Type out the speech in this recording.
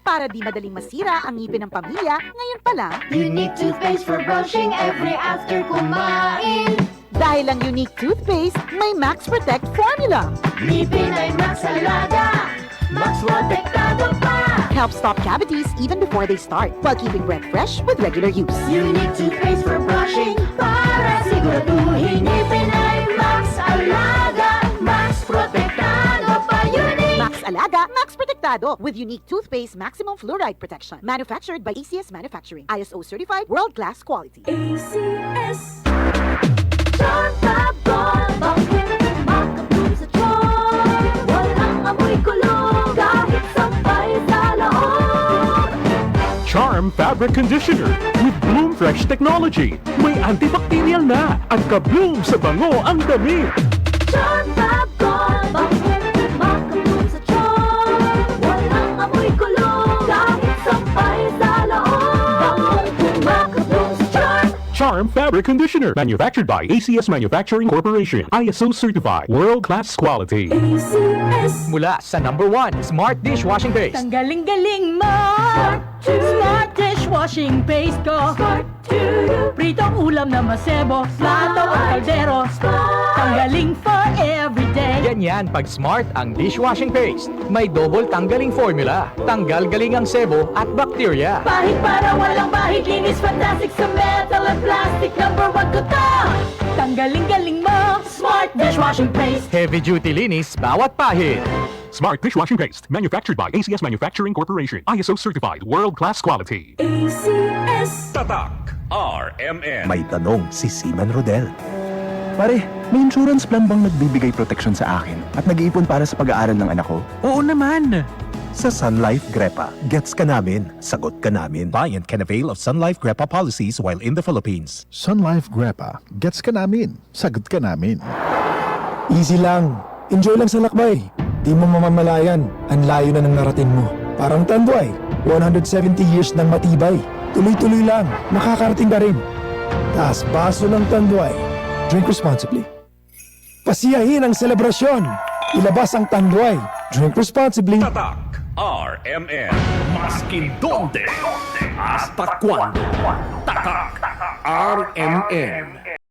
Para di madaling masira ang ngipin ng pamilya, ngayon pa lang, Unique toothpaste for brushing every after kumain. dahil ang unique toothpaste, may Max Protect formula. Ngipin ay Max Alaga, Max Protektado pa. Helps stop cavities even before they start, while keeping breath fresh with regular use. Unique toothpaste for brushing para siguraduhin ngipin ay Max Alaga, Max Protektado pa. Unique. Max Alaga, Max Protectado with unique toothpaste maximum fluoride protection. Manufactured by ACS Manufacturing. ISO certified world-class quality. ACS. Charm Fab-Gone, bakit makapun sa charm? Walang amoy kulong kahit sabay sa loob. Charm Fabric Conditioner with Bloom Fresh Technology. May antibacterial na at ka-bloom sa bango ang damit. Charm Fab-Gone, bakit makapun sa charm? Walang amoy kulong kahit sabay sa loob. Bangong kumakabong sa charm. Charm Fabric Conditioner. Manufactured by ACS Manufacturing Corporation. ISO certified. World-class quality. ACS. Mula sa #1 Smart Dishwashing Paste. Tanggaling-galing mo! Smart dishwashing paste ko. Smart to you. Pritong ulam na masebo, plato o kaldero. Tanggaling for everyday. Ganyan pag Smart ang dishwashing paste. May double tanggaling formula. Tanggal galing ang sebo at bakterya. Pahit para walang bahid, linis fantastic sa metal at plastic. #1 ko to. Tanggaling-galing mo! Smart dishwashing paste. Heavy duty linis bawat pahid. Smart Dishwashing Paste. Manufactured by ACS Manufacturing Corporation. ISO certified. World-class quality. ACS. Tatak RMN. May tanong si Seaman Rodel. Pare, may insurance plan bang nagbibigay proteksyon sa akin at nag-iipon para sa pag-aaral ng anak ko? Oo naman! Sa Sun Life Grepa, gets ka namin, sagot ka namin. Client can avail of Sun Life Grepa policies while in the Philippines. Sun Life Grepa, gets ka namin, sagot ka namin. Easy lang. Enjoy lang sa lakbay. Di mo mamamalayan. Ang layo na ng narating mo. Parang Tanduay. 170 years ng matibay. Tuloy-tuloy lang. Makakarating ka rin. Taas baso ng Tanduay. Drink responsibly. Pasiyahin ang selebrasyon. Ilabas ang Tanduay. Drink responsibly. Tatak RMN. Maskin donde hasta cuando. Tatak RMN.